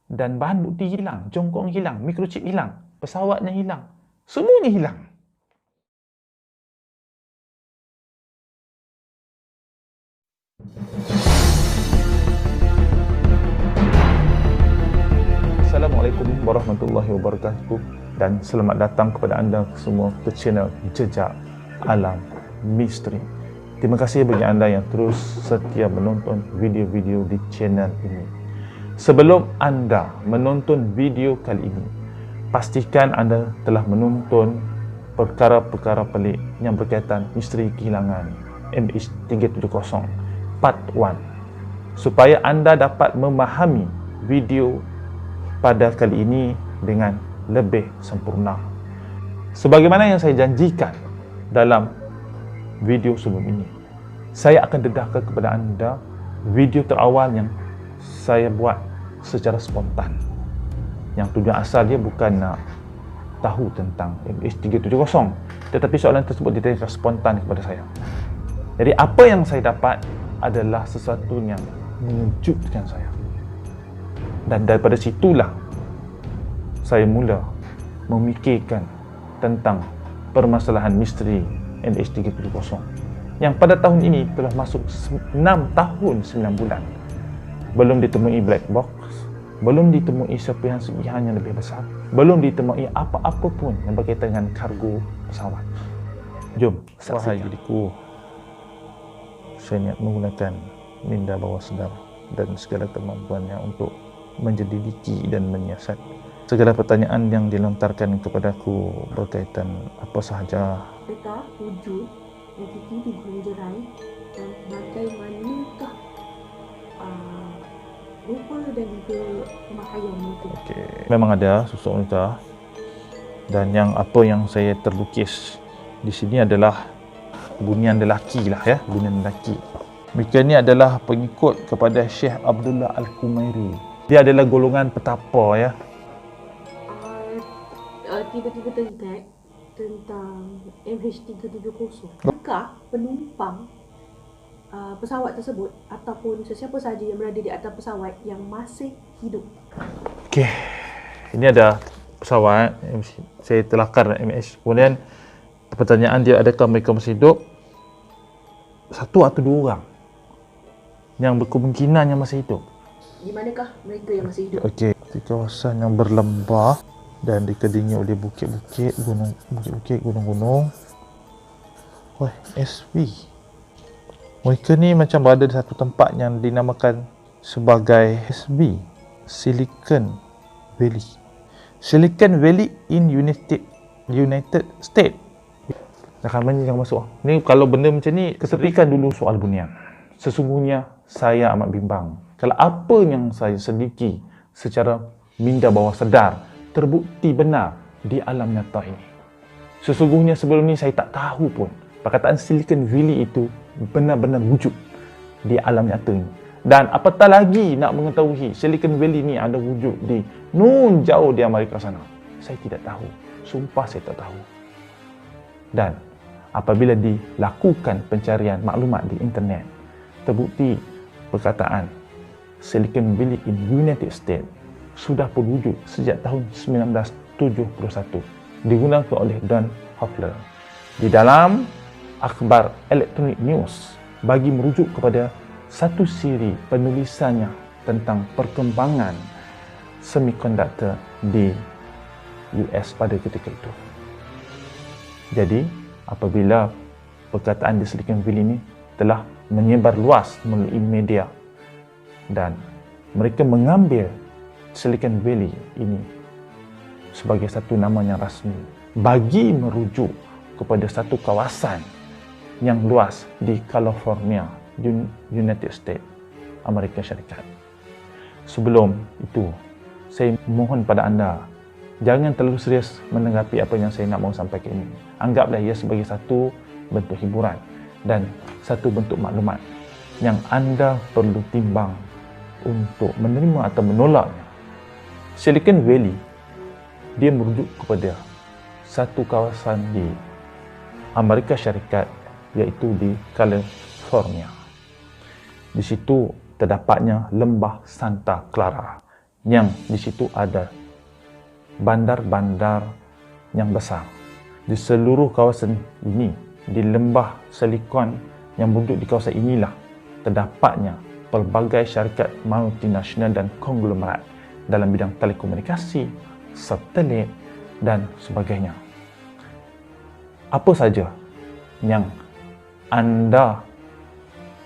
Dan bahan bukti hilang, jongkok hilang, microchip hilang, pesawatnya hilang, semuanya hilang. Assalamualaikum warahmatullahi wabarakatuh dan selamat datang kepada anda semua ke channel Jejak Alam Misteri. Terima kasih bagi anda yang terus setia menonton video-video di channel ini. Sebelum anda menonton video kali ini, pastikan anda telah menonton perkara-perkara pelik yang berkaitan misteri kehilangan MH370 Part 1 supaya anda dapat memahami video pada kali ini dengan lebih sempurna. Sebagaimana yang saya janjikan dalam video sebelum ini, saya akan dedahkan kepada anda video terawal yang saya buat secara spontan, yang tujuan asal dia bukan nak tahu tentang MH370, tetapi soalan tersebut ditanyakan spontan kepada saya. Jadi apa yang saya dapat adalah sesuatu yang mengejutkan saya, dan daripada situlah saya mula memikirkan tentang permasalahan misteri MH370 yang pada tahun ini telah masuk 6 tahun 9 bulan. Belum ditemui black box, belum ditemui serpihan-serpihan yang lebih besar, belum ditemui apa-apa pun yang berkaitan dengan kargo pesawat. Jom, wahai diriku, saya niat menggunakan minda bawah sedar dan segala kemampuannya untuk menjelidiki dan menyiasat segala pertanyaan yang dilontarkan kepadaku berkaitan apa sahaja. Adakah wujud entiti di Gunung Jerai dan bagaimanakah rupa dan juga pemakaian mereka? Okey, memang ada sosok wanita, dan yang apa yang saya terlukis di sini adalah bunian lelaki lah ya, bunian lelaki. Mereka ni adalah pengikut kepada Syekh Abdullah Al-Kumairi. Dia adalah golongan petapa ya. Tiba-tiba teringat tentang MH370. Adakah penumpang pesawat tersebut ataupun sesiapa sahaja yang berada di atas pesawat yang masih hidup? Okey, ini ada pesawat, saya telakar MH. Kemudian pertanyaan dia, adakah mereka masih hidup? Satu atau dua orang yang berkemungkinan yang masih hidup. Di manakah mereka yang masih hidup? Okey, di kawasan yang berlembah dan dikelilingi oleh bukit-bukit, gunung-gunung. Wah, SV. Mereka ni macam berada di satu tempat yang dinamakan sebagai SB, Silicon Valley. Silicon Valley in United States. Jangan masuk. Ni kalau benda macam ni, kesepikan dulu soal bunian. Sesungguhnya saya amat bimbang. Kalau apa yang saya sediki secara minda bawah sedar terbukti benar di alam nyata ini. Sesungguhnya sebelum ni saya tak tahu pun perkataan Silicon Valley itu benar-benar wujud di alam nyata ini. Dan apatah lagi nak mengetahui Silicon Valley ni ada wujud di nun jauh di Amerika sana. Saya tidak tahu. Sumpah saya tak tahu. Dan apabila dilakukan pencarian maklumat di internet, terbukti perkataan Silicon Valley in United States sudah pun wujud sejak tahun 1971, digunakan oleh Don Hoffler di dalam akhbar Electronic News bagi merujuk kepada satu siri penulisannya tentang perkembangan semikonduktor di US pada ketika itu. Jadi, apabila perkataan di Silicon Valley ini telah menyebar luas melalui media dan mereka mengambil Silicon Valley ini sebagai satu nama yang rasmi bagi merujuk kepada satu kawasan yang luas di California, United States, Amerika Syarikat. Sebelum itu, saya mohon pada anda, jangan terlalu serius menanggapi apa yang saya nak mahu sampaikan ini. Anggaplah ia sebagai satu bentuk hiburan dan satu bentuk maklumat yang anda perlu timbang untuk menerima atau menolaknya. Silicon Valley, dia merujuk kepada satu kawasan di Amerika Syarikat, iaitu di California. Di situ terdapatnya lembah Santa Clara, yang di situ ada bandar-bandar yang besar. Di seluruh kawasan ini, di lembah Silicon yang bunduk di kawasan inilah terdapatnya pelbagai syarikat multinasional dan konglomerat dalam bidang telekomunikasi, satelit dan sebagainya. Apa saja yang anda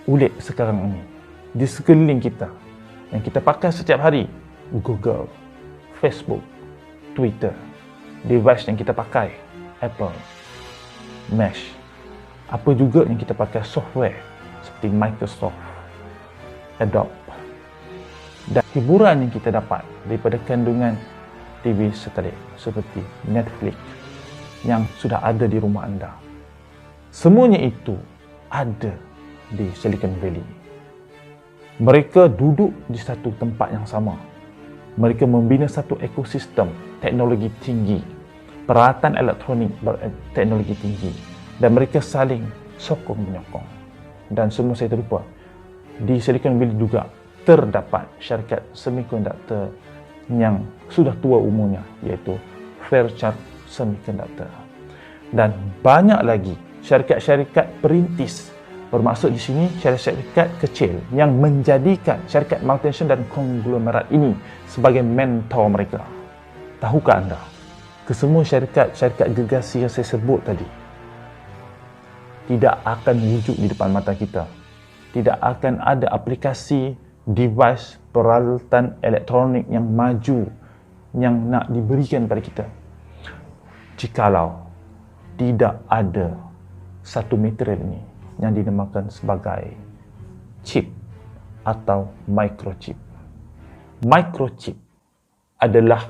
ulik sekarang ini di sekeliling kita, yang kita pakai setiap hari, Google, Facebook, Twitter, device yang kita pakai, Apple, Mesh, apa juga yang kita pakai software seperti Microsoft, Adobe, dan hiburan yang kita dapat daripada kandungan TV satelit seperti Netflix yang sudah ada di rumah anda. Semuanya itu ada di Silicon Valley. Mereka duduk di satu tempat yang sama. Mereka membina satu ekosistem teknologi tinggi, peralatan elektronik berteknologi tinggi, dan mereka saling sokong-menyokong. Dan semua saya terlupa, di Silicon Valley juga terdapat syarikat semikonduktor yang sudah tua umurnya, iaitu Fairchild Semiconductor. Dan banyak lagi syarikat-syarikat perintis, bermaksud di sini syarikat-syarikat kecil yang menjadikan syarikat multinasional dan konglomerat ini sebagai mentor mereka. Tahukah anda, kesemua syarikat-syarikat gergasi yang saya sebut tadi tidak akan wujud di depan mata kita. Tidak akan ada aplikasi, device, peralatan elektronik yang maju yang nak diberikan kepada kita jikalau tidak ada satu material ini yang dinamakan sebagai chip atau microchip. Microchip adalah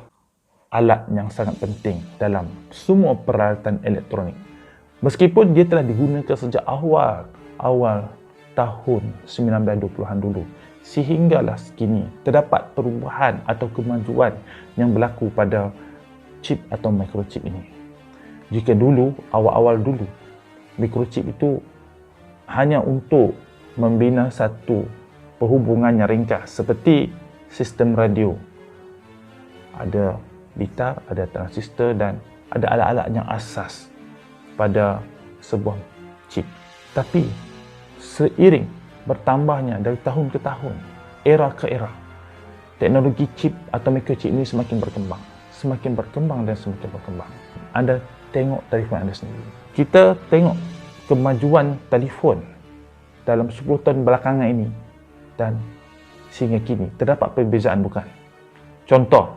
alat yang sangat penting dalam semua peralatan elektronik. Meskipun dia telah digunakan sejak awal tahun 1920-an dulu, sehinggalah kini terdapat perubahan atau kemajuan yang berlaku pada chip atau microchip ini. Jika dulu, awal-awal dulu, microchip itu hanya untuk membina satu perhubungan yang ringkas seperti sistem radio. Ada bitar, ada transistor dan ada alat-alat yang asas pada sebuah chip. Tapi seiring bertambahnya dari tahun ke tahun, era ke era, teknologi chip atau microchip ini semakin berkembang dan semakin berkembang. Anda tengok telefon anda sendiri. Kita tengok kemajuan telefon dalam 10 tahun belakangan ini dan sehingga kini terdapat perbezaan, bukan? Contoh,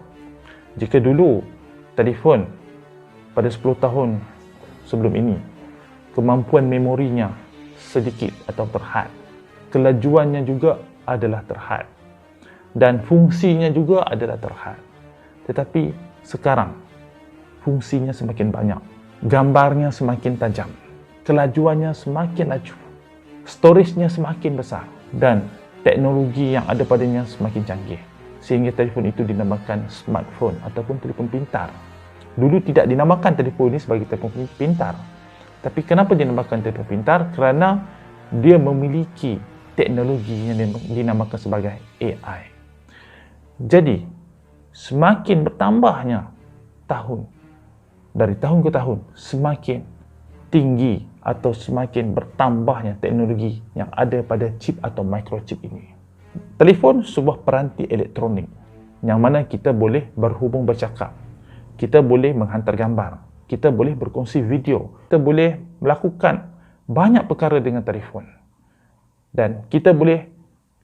jika dulu telefon pada 10 tahun sebelum ini kemampuan memorinya sedikit atau terhad, kelajuannya juga adalah terhad dan fungsinya juga adalah terhad. Tetapi sekarang fungsinya semakin banyak, gambarnya semakin tajam, kelajuannya semakin laju, storage-nya semakin besar dan teknologi yang ada padanya semakin canggih, sehingga telefon itu dinamakan smartphone ataupun telefon pintar. Dulu tidak dinamakan telefon ini sebagai telefon pintar. Tapi kenapa dinamakan telefon pintar? Kerana dia memiliki teknologi yang dinamakan sebagai AI. Jadi, semakin bertambahnya tahun, dari tahun ke tahun, semakin tinggi atau semakin bertambahnya teknologi yang ada pada chip atau microchip ini. Telefon sebuah peranti elektronik yang mana kita boleh berhubung bercakap, kita boleh menghantar gambar, kita boleh berkongsi video, kita boleh melakukan banyak perkara dengan telefon. Dan kita boleh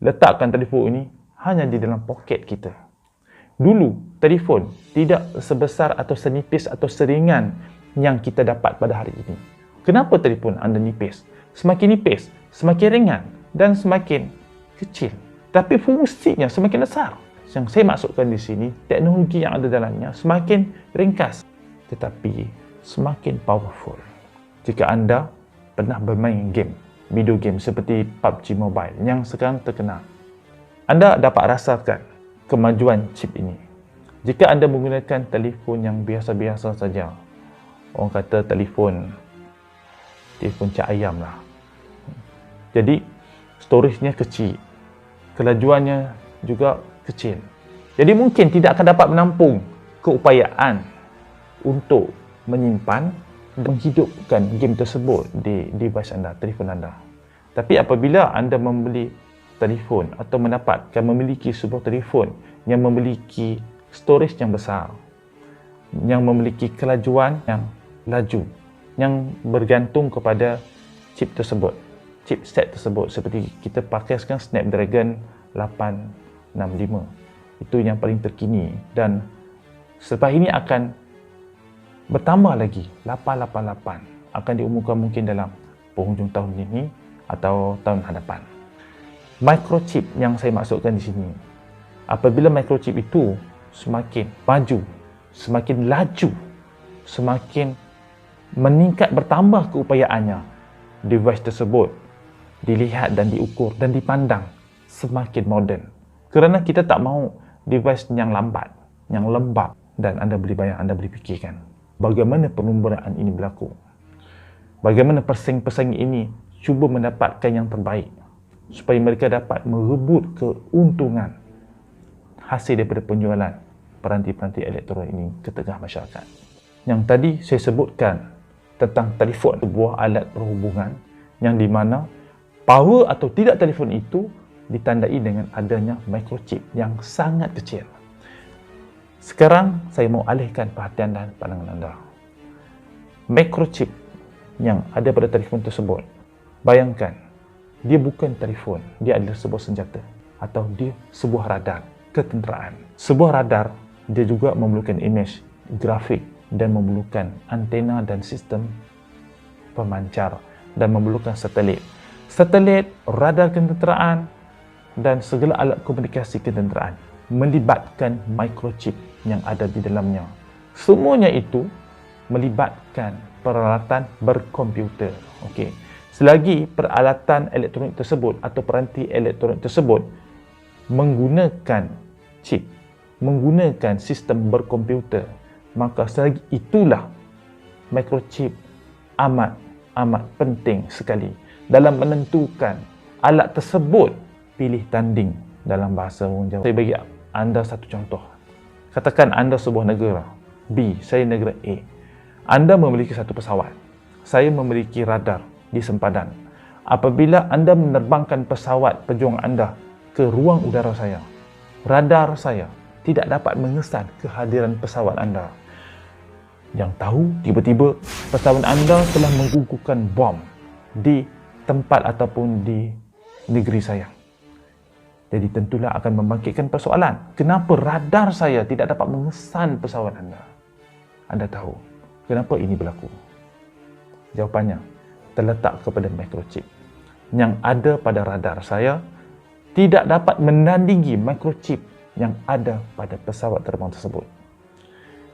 letakkan telefon ini hanya di dalam poket kita. Dulu, telefon tidak sebesar atau senipis atau seringan yang kita dapat pada hari ini. Kenapa telefon anda nipis? Semakin nipis, semakin ringan dan semakin kecil. Tapi fungsinya semakin besar. Yang saya maksudkan di sini, teknologi yang ada dalamnya semakin ringkas tetapi semakin powerful. Jika anda pernah bermain game, video game seperti PUBG Mobile yang sekarang terkenal, anda dapat rasakan kemajuan chip ini. Jika anda menggunakan telefon yang biasa-biasa saja, orang kata telefon cak ayam lah. Jadi, storage-nya kecil, kelajuannya juga kecil. Jadi mungkin tidak akan dapat menampung keupayaan untuk menyimpan dan menghidupkan game tersebut di device anda, telefon anda. Tapi apabila anda membeli telefon atau memiliki sebuah telefon yang memiliki storage yang besar, yang memiliki kelajuan yang laju, yang bergantung kepada chipset tersebut, seperti kita pakai sekarang Snapdragon 865, itu yang paling terkini, dan selepas ini akan bertambah lagi 888, akan diumumkan mungkin dalam penghujung tahun ini atau tahun hadapan. Microchip yang saya maksudkan di sini, apabila microchip itu semakin maju, semakin laju, semakin meningkat, bertambah keupayaannya, device tersebut dilihat dan diukur dan dipandang semakin moden. Kerana kita tak mahu device yang lambat, yang lembab, dan anda boleh bayang, anda boleh fikirkan bagaimana perlumbaan ini berlaku. Bagaimana pesaing-pesaing ini cuba mendapatkan yang terbaik supaya mereka dapat merebut keuntungan hasil daripada penjualan peranti-peranti elektronik ini ke tengah masyarakat. Yang tadi saya sebutkan tentang telefon, sebuah alat perhubungan yang di mana power atau tidak telefon itu ditandai dengan adanya microchip yang sangat kecil. Sekarang saya mau alihkan perhatian dan pandangan anda. Microchip yang ada pada telefon tersebut, bayangkan, dia bukan telefon, dia adalah sebuah senjata atau dia sebuah radar ketenteraan. Sebuah radar, dia juga memerlukan image, grafik, dan memerlukan antena dan sistem pemancar, dan memerlukan satelit. Satelit, radar ketenteraan, dan segala alat komunikasi ketenteraan melibatkan microchip yang ada di dalamnya. Semuanya itu melibatkan peralatan berkomputer. Okey. Selagi peralatan elektronik tersebut atau peranti elektronik tersebut menggunakan chip, menggunakan sistem berkomputer, maka selagi itulah microchip amat penting sekali dalam menentukan alat tersebut pilih tanding dalam bahasa orang Jawa. Saya bagi anda satu contoh. Katakan anda sebuah negara B, saya negara A. Anda memiliki satu pesawat, saya memiliki radar di sempadan. Apabila anda menerbangkan pesawat pejuang anda ke ruang udara saya, radar saya tidak dapat mengesan kehadiran pesawat anda. Yang tahu, tiba-tiba pesawat anda telah menggugurkan bom di tempat ataupun di negeri saya. Jadi tentulah akan membangkitkan persoalan. Kenapa radar saya tidak dapat mengesan pesawat anda? Anda tahu kenapa ini berlaku? Jawapannya terletak kepada microchip. Yang ada pada radar saya tidak dapat menandingi microchip yang ada pada pesawat terbang tersebut.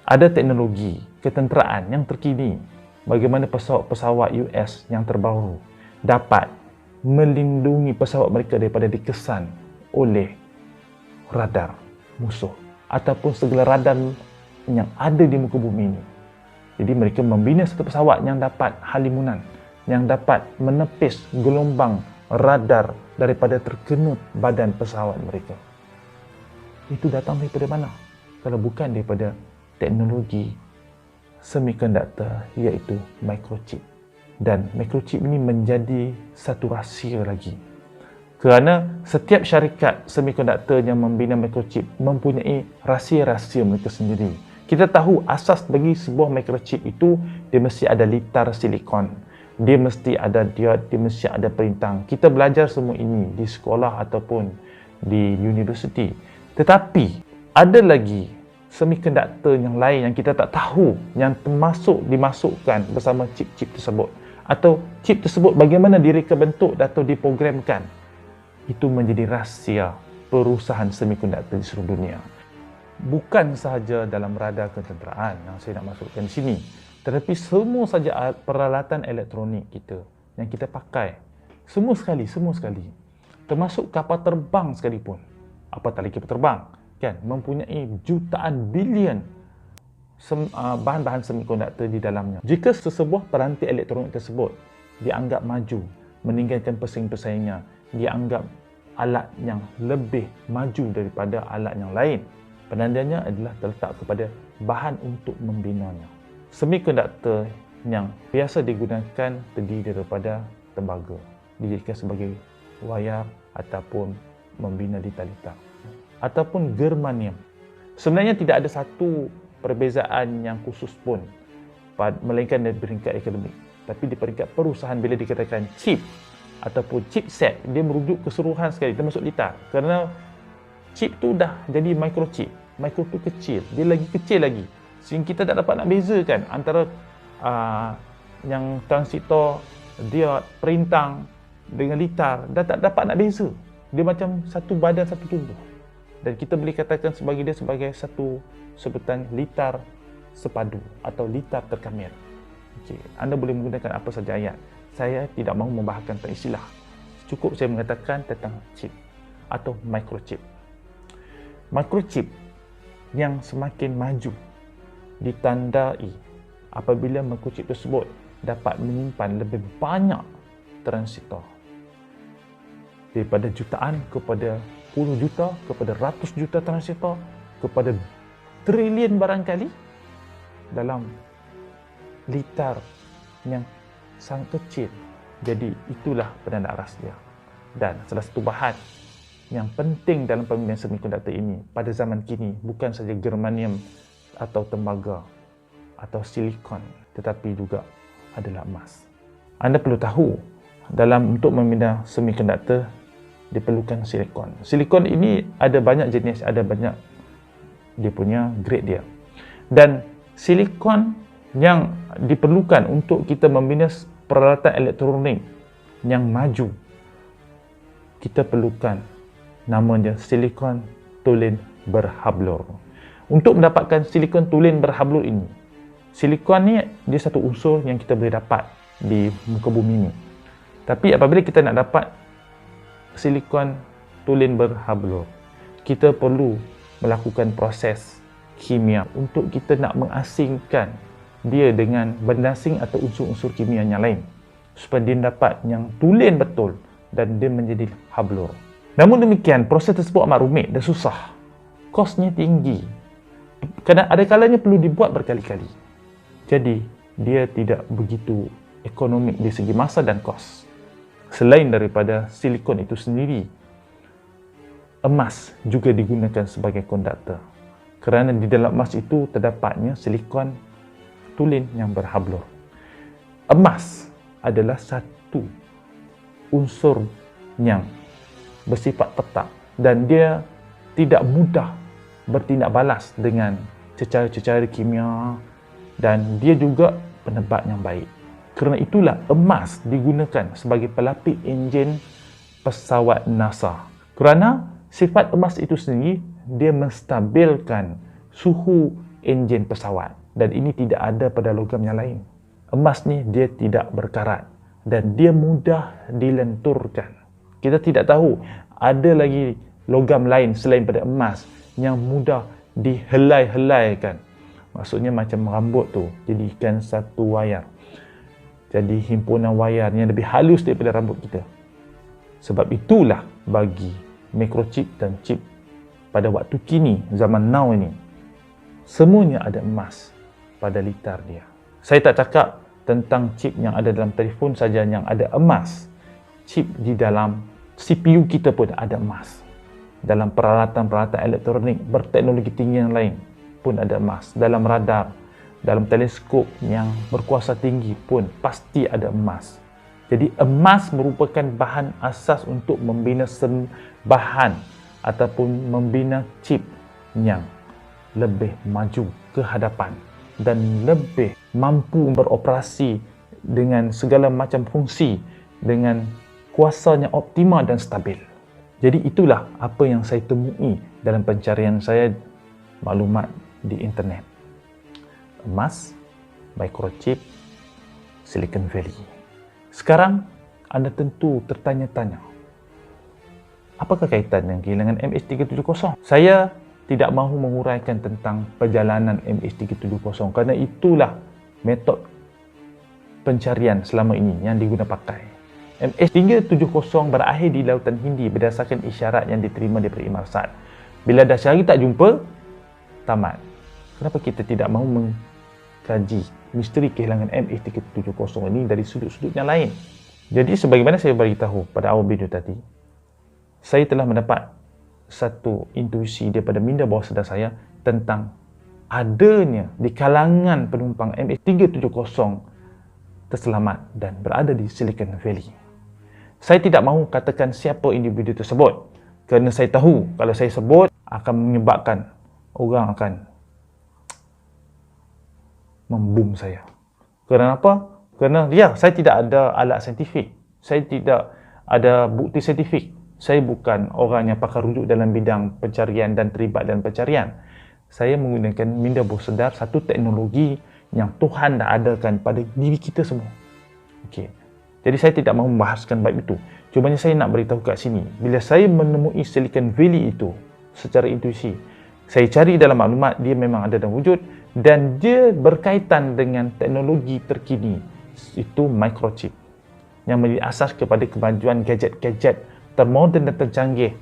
Ada teknologi ketenteraan yang terkini bagaimana pesawat-pesawat US yang terbaru dapat melindungi pesawat mereka daripada dikesan oleh radar musuh ataupun segala radar yang ada di muka bumi ini. Jadi mereka membina satu pesawat yang dapat halimunan, yang dapat menepis gelombang radar daripada terkena badan pesawat mereka. Itu datang daripada mana? Kalau bukan daripada teknologi semiconductor, iaitu microchip. Dan microchip ini menjadi satu rahsia lagi. Kerana setiap syarikat semiconductor yang membina microchip mempunyai rahsia-rahsia mereka sendiri. Kita tahu asas bagi sebuah microchip itu, dia mesti ada litar silikon, dia mesti ada diod, dia mesti ada perintang. Kita belajar semua ini di sekolah ataupun di universiti. Tetapi ada lagi semiconductor yang lain yang kita tak tahu, yang dimasukkan bersama chip-chip tersebut, atau chip tersebut bagaimana direka bentuk atau diprogramkan. Itu menjadi rahsia perusahaan semiconductor di seluruh dunia. Bukan sahaja dalam radar ketenteraan yang saya nak masukkan di sini, tetapi semua saja peralatan elektronik kita yang kita pakai, semua sekali, termasuk kapal terbang sekalipun. Apatah lagi kapal terbang, kan, mempunyai jutaan bilion bahan-bahan semiconductor di dalamnya. Jika sesebuah peranti elektronik tersebut dianggap maju, meninggalkan pesaing-pesaingnya, dia anggap alat yang lebih maju daripada alat yang lain. Penandanya adalah terletak kepada bahan untuk membinanya. Semikonduktor yang biasa digunakan terdiri daripada tembaga, dijadikan sebagai wayar ataupun membina litar-litar, ataupun germanium. Sebenarnya tidak ada satu perbezaan yang khusus pun, melainkan dari peringkat akademik. Tapi di peringkat perusahaan, bila dikatakan chip ataupun chipset, dia merujuk keseluruhan sekali, termasuk litar. Kerana chip tu dah jadi microchip. Micro tu kecil, dia lagi kecil lagi, sehingga kita tak dapat nak bezakan antara yang transistor, diod, perintang dengan litar. Dah tak dapat nak beza. Dia macam satu badan, satu tubuh. Dan kita boleh katakan sebagai dia sebagai satu sebutan litar sepadu atau litar terkamera. Okey, anda boleh menggunakan apa saja ayat. Saya tidak mahu membahaskan tentang istilah. Cukup saya mengatakan tentang chip atau microchip. Microchip yang semakin maju ditandai apabila microchip tersebut dapat menyimpan lebih banyak transistor, daripada jutaan kepada puluh juta, kepada ratus juta transistor, kepada trilion barangkali dalam litar yang sangat kecil. Jadi itulah penanda aras dia. Dan salah satu bahan yang penting dalam pembinaan semikonduktor ini pada zaman kini bukan saja germanium atau tembaga atau silikon, tetapi juga adalah emas. Anda perlu tahu, dalam untuk membina semikonduktor diperlukan silikon. Silikon ini ada banyak jenis, ada banyak dia punya grade dia. Dan silikon yang diperlukan untuk kita membina peralatan elektronik yang maju, kita perlukan namanya silikon tulen berhablur. Untuk mendapatkan silikon tulen berhablur ini, silikon ni dia satu unsur yang kita boleh dapat di muka bumi ni. Tapi apabila kita nak dapat silikon tulen berhablur, kita perlu melakukan proses kimia untuk kita nak mengasingkan dia dengan benda asing atau unsur-unsur kimia yang lain, supaya dia dapat yang tulen betul dan dia menjadi hablur. Namun demikian, proses tersebut amat rumit dan susah. Kosnya tinggi. Kadang ada kalanya perlu dibuat berkali-kali. Jadi, dia tidak begitu ekonomik dari segi masa dan kos. Selain daripada silikon itu sendiri, emas juga digunakan sebagai konduktor. Kerana di dalam emas itu terdapatnya silikon tulen yang berhablur. Emas adalah satu unsur yang bersifat tetap dan dia tidak mudah bertindak balas dengan cecara-cecara kimia, dan dia juga penebat yang baik. Kerana itulah emas digunakan sebagai pelapis enjin pesawat NASA. Kerana sifat emas itu sendiri, dia menstabilkan suhu enjin pesawat, dan ini tidak ada pada logam yang lain. Emas ni dia tidak berkarat dan dia mudah dilenturkan. Kita tidak tahu ada lagi logam lain selain pada emas yang mudah dihelai-helaikan. Maksudnya macam rambut tu jadikan satu wayar, jadi himpunan wayar yang lebih halus daripada rambut kita. Sebab itulah bagi microchip dan chip pada waktu kini, zaman now ini, semuanya ada emas pada litar dia. Saya tak cakap tentang chip yang ada dalam telefon saja yang ada emas. Chip di dalam CPU kita pun ada emas. Dalam peralatan-peralatan elektronik berteknologi tinggi yang lain pun ada emas. Dalam radar, dalam teleskop yang berkuasa tinggi pun pasti ada emas. Jadi emas merupakan bahan asas untuk membina bahan ataupun membina chip yang lebih maju ke hadapan dan lebih mampu beroperasi dengan segala macam fungsi dengan kuasanya optimal dan stabil. Jadi itulah apa yang saya temui dalam pencarian saya maklumat di internet. Emas, microchip, Silicon Valley. Sekarang anda tentu tertanya-tanya, apakah kaitan dengan kehilangan MH370? Saya tidak mahu menguraikan tentang perjalanan MH370 kerana itulah metod pencarian selama ini yang digunakan pakai. MH370 berakhir di Lautan Hindi berdasarkan isyarat yang diterima daripada Inmarsat. Bila dah cari tak jumpa, tamat. Kenapa kita tidak mahu mengkaji misteri kehilangan MH370 ini dari sudut-sudut yang lain? Jadi sebagaimana saya beritahu pada awal video tadi, saya telah mendapat satu intuisi daripada minda bawah sadar saya tentang adanya di kalangan penumpang MH370 terselamat dan berada di Silicon Valley. Saya tidak mahu katakan siapa individu tersebut kerana saya tahu kalau saya sebut akan menyebabkan orang akan membum saya. Kerana apa? Kerana saya tidak ada alat saintifik. Saya tidak ada bukti saintifik. Saya bukan orang yang pakar rujuk dalam bidang pencarian dan terlibat dalam pencarian. Saya menggunakan minda bawah sadar satu teknologi yang Tuhan dah adakan pada diri kita semua. Okey. Jadi saya tidak mahu membahaskan bab itu. Cumanya saya nak beritahu kat sini, bila saya menemui Silicon Valley itu secara intuisi, saya cari dalam maklumat, dia memang ada dalam wujud dan dia berkaitan dengan teknologi terkini, itu microchip, yang menjadi asas kepada kemajuan gadget-gadget termoden dan tercanggih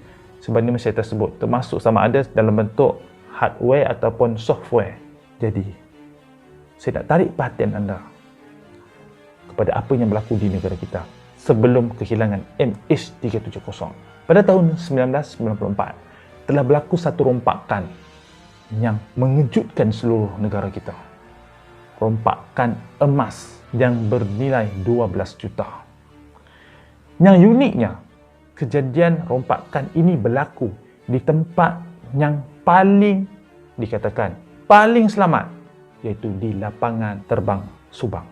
sebagaimana saya tersebut, termasuk sama ada dalam bentuk hardware ataupun software. Jadi, saya nak tarik perhatian anda kepada apa yang berlaku di negara kita sebelum kehilangan MH370. Pada tahun 1994, telah berlaku satu rompakan yang mengejutkan seluruh negara kita. Rompakan emas yang bernilai 12 juta. Yang uniknya, kejadian rompakan ini berlaku di tempat yang paling dikatakan paling selamat, iaitu di lapangan terbang Subang.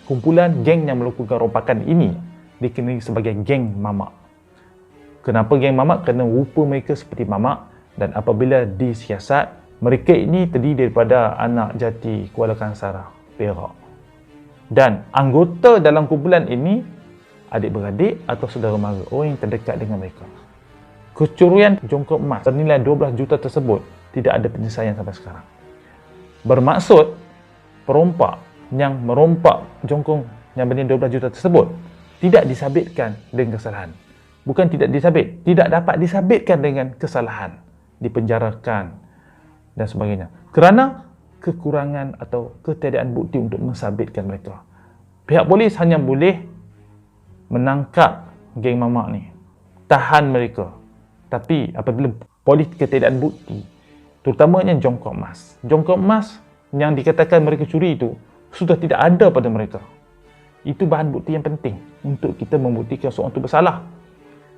Kumpulan geng yang melakukan rompakan ini dikenali sebagai geng mamak. Kenapa geng mamak? Kerana rupa mereka seperti mamak dan apabila disiasat, mereka ini terdiri daripada anak jati Kuala Kangsara, Perak. Dan anggota dalam kumpulan ini adik-beradik atau saudara mara, orang yang terdekat dengan mereka. Kecurian jongkok emas bernilai 12 juta tersebut tidak ada penyelesaian sampai sekarang. Bermaksud perompak yang merompak jongkong yang bernilai 12 juta tersebut tidak disabitkan dengan kesalahan. Bukan tidak disabit, tidak dapat disabitkan dengan kesalahan, dipenjarakan dan sebagainya. Kerana kekurangan atau ketiadaan bukti untuk mensabitkan mereka. Pihak polis hanya boleh menangkap geng mamak ni, tahan mereka. Tapi apabila polis ketiadaan bukti, terutamanya jongkok emas. Jongkok emas yang dikatakan mereka curi itu sudah tidak ada pada mereka. Itu bahan bukti yang penting untuk kita membuktikan seorang itu bersalah.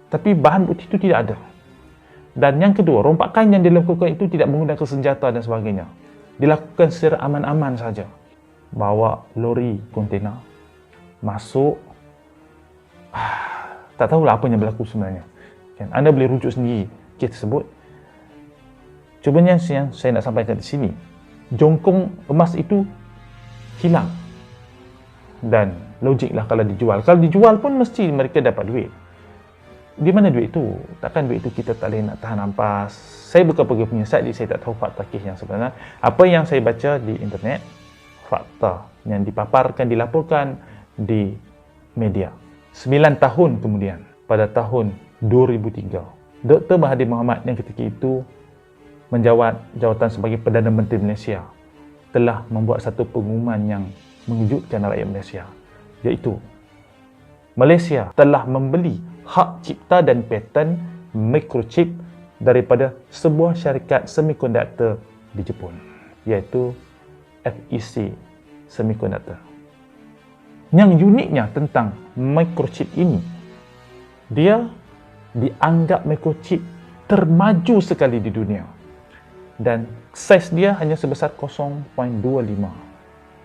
Tapi bahan bukti itu tidak ada. Dan yang kedua, rompakan yang dilakukan itu tidak menggunakan senjata dan sebagainya. Dilakukan secara aman-aman saja. Bawa lori kontena, masuk, tak tahulah apa yang berlaku sebenarnya. Anda boleh rujuk sendiri kes tersebut. Cubanya yang saya nak sampaikan di sini, jongkong emas itu hilang. Dan logiklah kalau dijual. Kalau dijual pun mesti mereka dapat duit. Di mana duit itu? Takkan duit itu kita tak boleh nak tahan ampas. Saya bukan pergi punya site, jadi saya tak tahu fakta kes yang sebenarnya. Apa yang saya baca di internet, fakta yang dipaparkan, dilaporkan di media. 9 tahun kemudian, pada tahun 2003, Dr. Mahathir Mohamad yang ketika itu menjawat jawatan sebagai Perdana Menteri Malaysia telah membuat satu pengumuman yang mengejutkan rakyat Malaysia, iaitu Malaysia telah membeli hak cipta dan paten microchip daripada sebuah syarikat semikonduktor di Jepun, iaitu FEC Semiconductor. Yang uniknya tentang microchip ini, dia dianggap microchip termaju sekali di dunia. Dan saiz dia hanya sebesar 0.25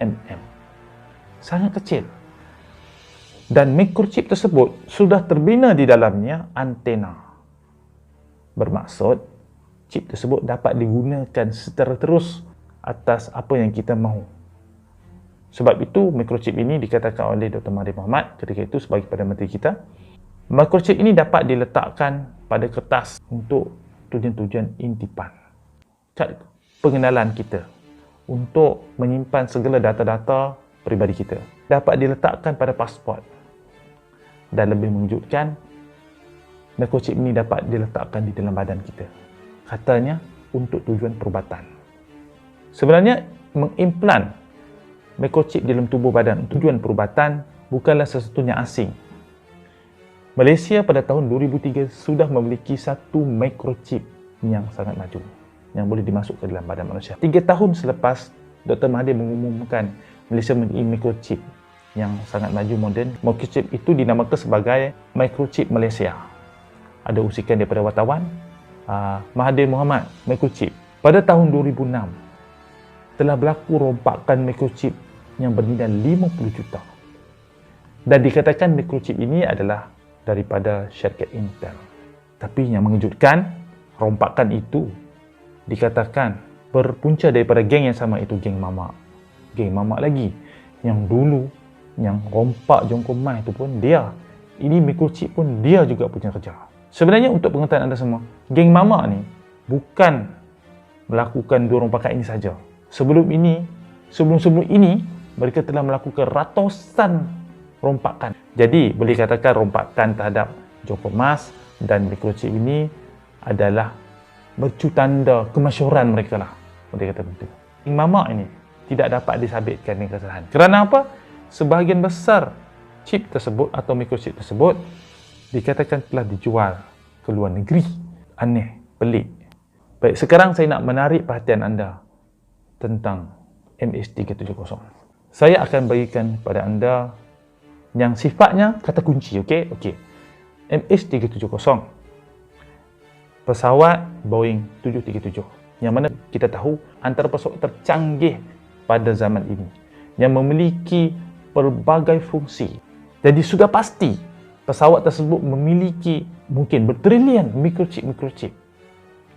mm. Sangat kecil. Dan microchip tersebut sudah terbina di dalamnya antena. Bermaksud, chip tersebut dapat digunakan secara terus atas apa yang kita mahu. Sebab itu, microchip ini dikatakan oleh Dr. Mahathir Mohamad ketika itu sebagai Perdana Menteri kita, microchip ini dapat diletakkan pada kertas untuk tujuan-tujuan intipan. Kad pengenalan kita untuk menyimpan segala data-data peribadi kita. Dapat diletakkan pada pasport. Dan lebih mengejutkan, microchip ini dapat diletakkan di dalam badan kita. Katanya untuk tujuan perubatan. Sebenarnya mengimplan microchip di dalam tubuh badan untuk tujuan perubatan bukanlah sesuatu yang asing. Malaysia pada tahun 2003 sudah memiliki satu microchip yang sangat maju yang boleh dimasukkan dalam badan manusia. 3 tahun selepas Dr. Mahathir mengumumkan Malaysia memiliki microchip yang sangat maju moden, microchip itu dinamakan sebagai microchip Malaysia. Ada usikan daripada wartawan, Mahathir Mohamad microchip. Pada tahun 2006 telah berlaku rompakan microchip yang bernilai 50 juta. Dan dikatakan microchip ini adalah daripada syarikat Intel. Tapi yang mengejutkan, rompakan itu dikatakan berpunca daripada geng yang sama, itu geng Mamak. Geng Mamak lagi. Yang dulu, yang rompak Jongkong Mai itu pun dia. Ini microchip pun dia juga punya kerja. Sebenarnya untuk pengetahuan anda semua, geng Mamak ni bukan melakukan 2 rompakan ini saja. Sebelum ini, mereka telah melakukan ratusan rompakan. Jadi, boleh katakan rompakan terhadap Joko Mas dan microchip ini adalah mercu tanda kemasyhuran mereka lah. Boleh kata begitu. Mamak ini tidak dapat disabitkan dengan kesalahan. Kerana apa? Sebahagian besar chip tersebut atau microchip tersebut dikatakan telah dijual ke luar negeri. Aneh, pelik. Baik, sekarang saya nak menarik perhatian anda tentang MH370. Saya akan bagikan kepada anda yang sifatnya kata kunci, okey? MH370 pesawat Boeing 737 yang mana kita tahu antara pesawat tercanggih pada zaman ini yang memiliki pelbagai fungsi. Jadi sudah pasti pesawat tersebut memiliki mungkin bertrilion microchip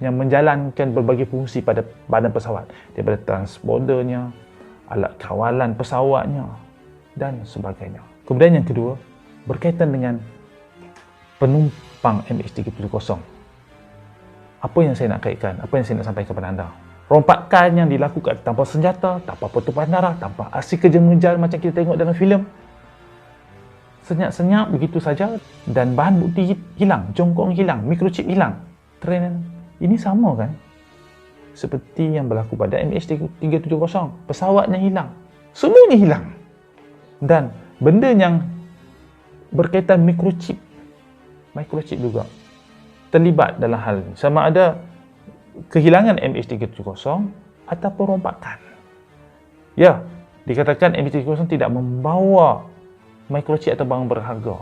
yang menjalankan berbagai fungsi pada badan pesawat, daripada transpondernya, alat kawalan pesawatnya dan sebagainya. Kemudian yang kedua, berkaitan dengan penumpang MH370. Apa yang saya nak kaitkan? Apa yang saya nak sampaikan kepada anda? Rompakan yang dilakukan tanpa senjata, tanpa pertumpahan darah, tanpa aksi kejar-mengejar macam kita tengok dalam filem. Senyap-senyap begitu saja dan bahan bukti hilang, jongkong hilang, microchip hilang. Trend ini sama kan? Seperti yang berlaku pada MH370. Pesawatnya hilang. Semuanya hilang. Dan benda yang berkaitan microchip juga terlibat dalam hal ini. Sama ada kehilangan MH370 ataupun rompakan. Ya, dikatakan MH370 tidak membawa microchip atau barang berharga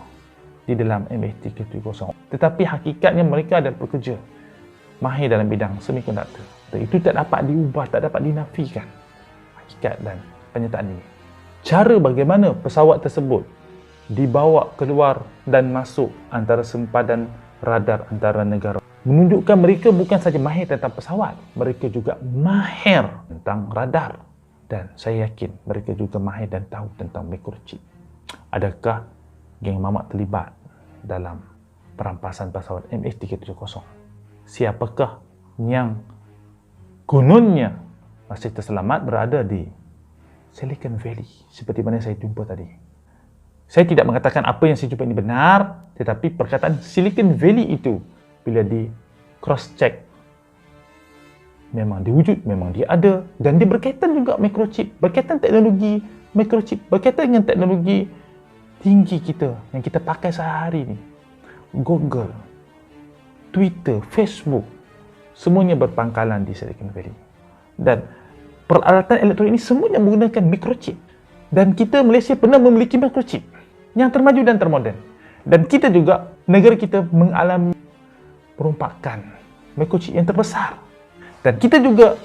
di dalam MH370. Tetapi hakikatnya mereka adalah pekerja mahir dalam bidang semikonduktor. Dan itu tak dapat diubah, tak dapat dinafikan hakikat dan pernyataan ini. Cara bagaimana pesawat tersebut dibawa keluar dan masuk antara sempadan radar antara negara menunjukkan mereka bukan saja mahir tentang pesawat, mereka juga mahir tentang radar. Dan saya yakin mereka juga mahir dan tahu tentang microchip. Adakah geng Mamak terlibat dalam perampasan pesawat MH370? Siapakah yang kononnya masih terselamat berada di Silicon Valley seperti mana saya jumpa tadi? Saya tidak mengatakan apa yang saya jumpa ini benar, tetapi perkataan Silicon Valley itu bila di cross check memang dia wujud, memang dia ada, dan dia berkaitan juga microchip, berkaitan teknologi microchip, berkaitan dengan teknologi tinggi kita yang kita pakai sehari ni. Google, Twitter, Facebook, semuanya berpangkalan di Silicon Valley. Dan peralatan elektronik ini semuanya menggunakan microchip. Dan kita Malaysia pernah memiliki microchip yang termaju dan termoden. Dan kita juga, negara kita mengalami perompakan microchip yang terbesar. Dan kita juga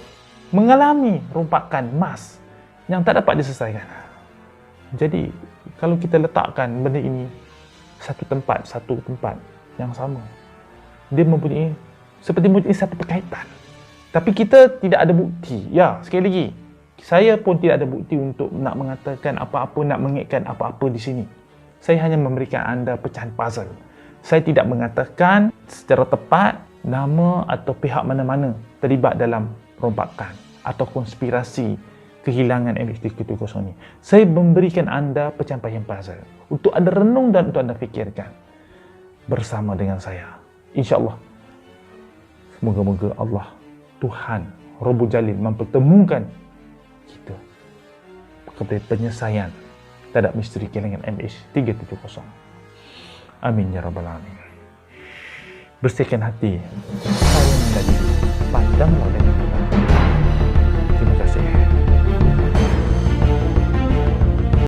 mengalami rompakan emas yang tak dapat diselesaikan. Jadi, kalau kita letakkan benda ini satu tempat yang sama, dia mempunyai satu perkaitan. Tapi kita tidak ada bukti. Ya, sekali lagi, saya pun tidak ada bukti untuk nak mengatakan apa-apa, nak mengaitkan apa-apa di sini. Saya hanya memberikan anda pecahan puzzle. Saya tidak mengatakan secara tepat nama atau pihak mana-mana terlibat dalam rompakan atau konspirasi kehilangan MH370 ni. Saya memberikan anda pencapaian puzzle untuk anda renung dan untuk anda fikirkan bersama dengan saya. InsyaAllah, semoga-moga Allah, Tuhan Rabbul Jalil mempertemukan kita kepada penyelesaian terhadap misteri kehilangan MH370. Amin ya Rabbal Alamin. Bersihkan hati, sayang diri.